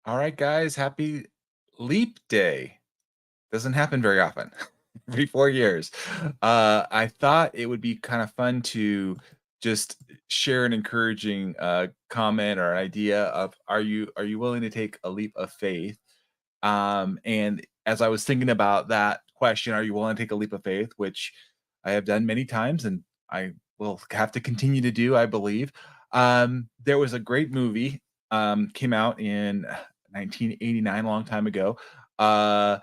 All right, guys, happy Leap Day. Doesn't happen very often. Every 4 years. I thought it would be kind of fun to just share an encouraging comment or idea of are you willing to take a leap of faith? And as I was thinking about that question, are you willing to take a leap of faith, which I have done many times and I will have to continue to do, I believe. There was a great movie came out in 1989, a long time ago. Uh,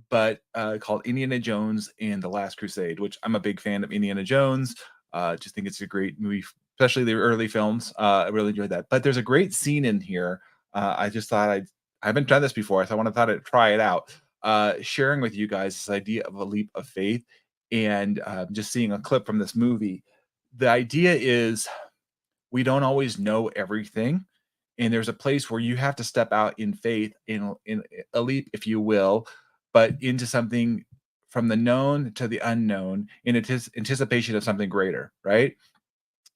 but called Indiana Jones and the Last Crusade, which I'm a big fan of Indiana Jones. Just think it's a great movie, especially the early films. I really enjoyed that. But there's a great scene in here. I just thought I haven't done this before, so I want to thought I'd try it out. Sharing with you guys this idea of a leap of faith and just seeing a clip from this movie. The idea is we don't always know everything, and there's a place where you have to step out in faith, in a leap, if you will, but into something from the known to the unknown in anticipation of something greater, right?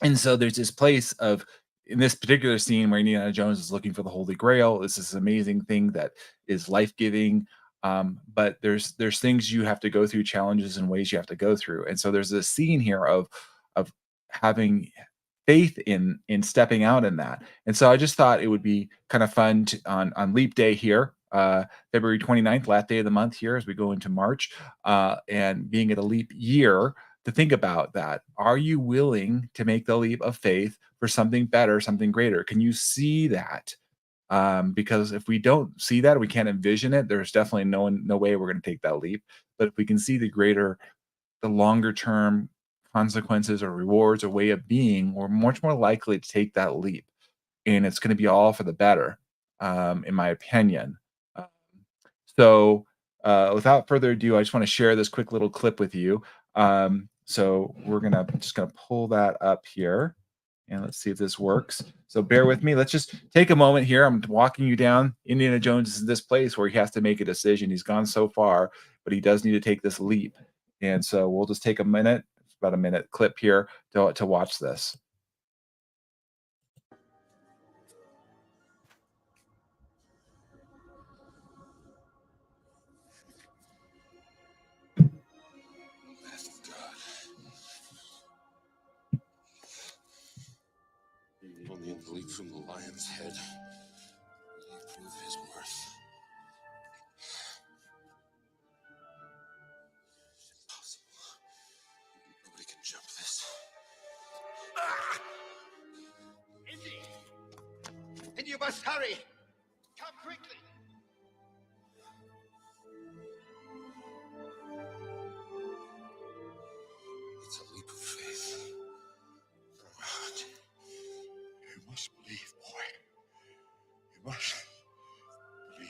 And so there's this place of in this particular scene where Indiana Jones is looking for the Holy Grail. It's this amazing thing that is life giving. But there's things you have to go through, challenges and ways you have to go through. And so there's this scene here of having faith in stepping out in that. And so I just thought it would be kind of fun to, on Leap Day here, February 29th, last day of the month here as we go into March, and being at a leap year to think about that. Are you willing to make the leap of faith for something better, something greater? Can you see that? Because if we don't see that, we can't envision it. There's definitely no way we're going to take that leap. But if we can see the greater, the longer term consequences or rewards or way of being, we're much more likely to take that leap, and it's going to be all for the better, in my opinion. Uh, so, without further ado, I just want to share this quick little clip with you. So we're gonna just gonna pull that up here, and let's see if this works. So bear with me. Let's just take a moment here. I'm walking you down. Indiana Jones is in this place where he has to make a decision. He's gone so far, but he does need to take this leap. And so we'll just take a minute, about a minute clip here to watch this. Wrath of God. Only in the leap from the lion's head will he prove his worth. Impossible. Nobody can jump this. Indy! And you must hurry! Come quickly! It's a leap of faith. God. You must believe, boy. You must believe.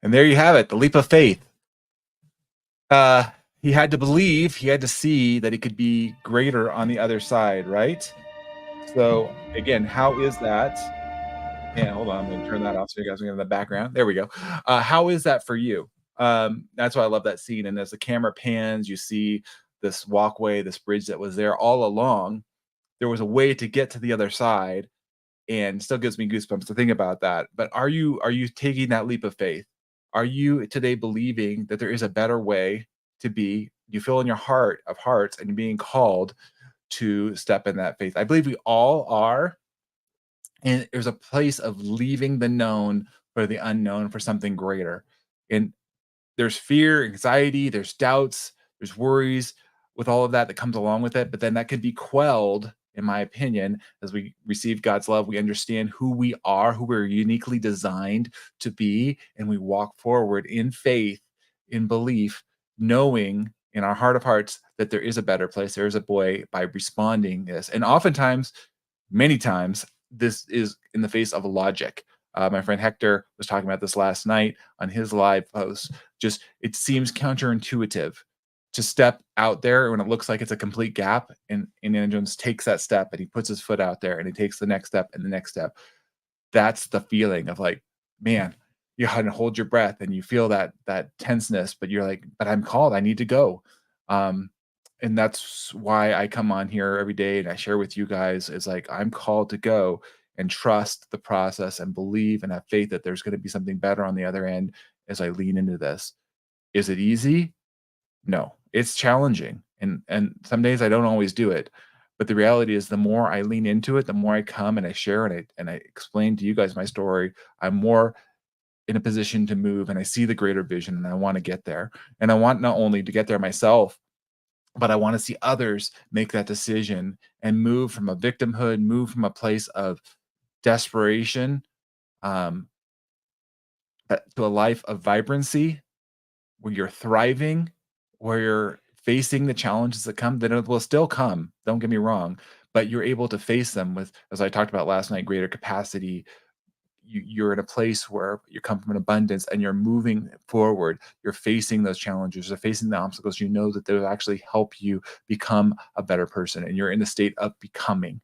And there you have it, the leap of faith. Uh, he had to believe, he had to see that he could be greater on the other side, right? So again, how is that? Yeah, hold on, I'm gonna turn that off so you guys can get in the background. There we go. How is that for you? That's why I love that scene. And as the camera pans, you see this walkway, this bridge that was there all along. There was a way to get to the other side, and still gives me goosebumps to think about that. But are you taking that leap of faith? Are you today believing that there is a better way to be? You feel in your heart of hearts and being called to step in that faith. I believe we all are, And there's a place of leaving the known for the unknown for something greater. And there's fear, anxiety, there's doubts, there's worries with all of that that comes along with it. But then that can be quelled, in my opinion, as we receive God's love. We understand who we are, who we're uniquely designed to be, and we walk forward in faith, in belief, knowing in our heart of hearts that there is a better place, there is a way by responding this. And oftentimes, many times, this is in the face of logic. My friend Hector was talking about this last night on his live post. Just it seems counterintuitive to step out there when it looks like it's a complete gap. And Indiana Jones takes that step and he puts his foot out there and he takes the next step and the next step. That's the feeling of like, man, you had to hold your breath and you feel that tenseness, but you're like, but I'm called. I need to go. Um, and that's why I come on here every day and I share with you guys is like I'm called to go and trust the process and believe and have faith that there's going to be something better on the other end as I lean into this. Is it easy? No. It's challenging. And some days I don't always do it. But the reality is the more I lean into it, the more I come and I share and I explain to you guys my story, I'm more in a position to move and I see the greater vision and I want to get there. And I want not only to get there myself, but I want to see others make that decision and move from a victimhood, move from a place of desperation um, to a life of vibrancy where you're thriving, where you're facing the challenges that come, that it will still come. Don't get me wrong, but you're able to face them with, as I talked about last night, greater capacity. You're in a place where you come from an abundance and you're moving forward. You're facing those challenges, you're facing the obstacles. You know that they'll actually help you become a better person, and you're in the state of becoming.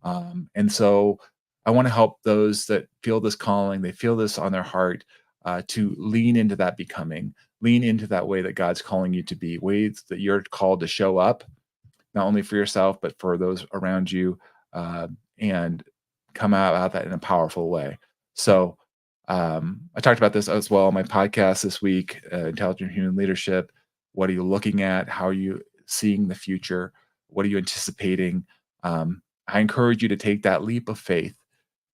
And so I want to help those that feel this calling, they feel this on their heart, to lean into that becoming, lean into that way that God's calling you to be, ways that you're called to show up, not only for yourself, but for those around you, and come out that in a powerful way. So I talked about this as well on my podcast this week, Intelligent Human Leadership. What are you looking at? How are you seeing the future? What are you anticipating? I encourage you to take that leap of faith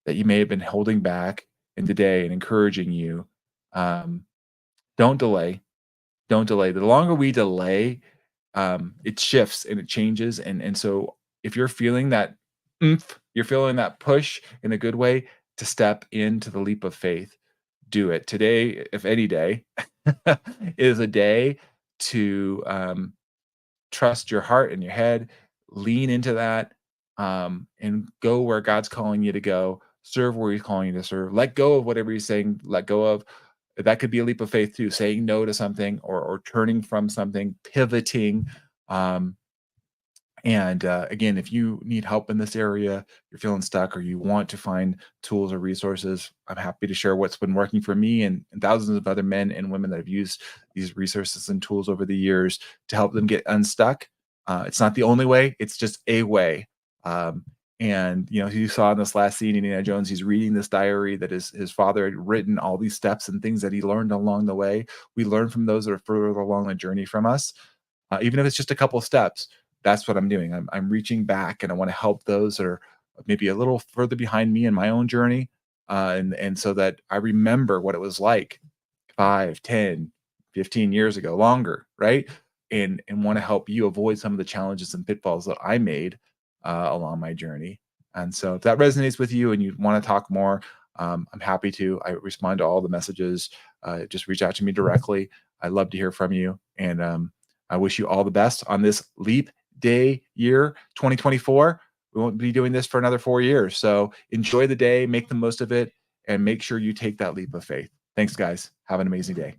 that you may have been holding back in today and encouraging you. Um, don't delay. Don't delay. The longer we delay, it shifts and it changes. And so if you're feeling that oomph, you're feeling that push in a good way to step into the leap of faith, do it. Today, if any day, is a day to trust your heart and your head, lean into that, and go where God's calling you to go, serve where He's calling you to serve, let go of whatever He's saying, let go of. That could be a leap of faith too, saying no to something or turning from something, pivoting. Um, and again, if you need help in this area, you're feeling stuck, or you want to find tools or resources, I'm happy to share what's been working for me and thousands of other men and women that have used these resources and tools over the years to help them get unstuck. It's not the only way; it's just a way. Um, and you saw in this last scene, Indiana Jones, he's reading this diary that his father had written all these steps and things that he learned along the way. We learn from those that are further along the journey from us, even if it's just a couple of steps. That's what I'm doing. I'm reaching back, and I want to help those that are maybe a little further behind me in my own journey, and so that I remember what it was like 5, 10, 15 years ago, longer, right? And want to help you avoid some of the challenges and pitfalls that I made along my journey. And so, if that resonates with you and you want to talk more, I'm happy to. I respond to all the messages. Just reach out to me directly. I'd love to hear from you, and I wish you all the best on this leap day year 2024. We won't be doing this for another 4 years. So enjoy the day, make the most of it, and make sure you take that leap of faith. Thanks, guys. Have an amazing day.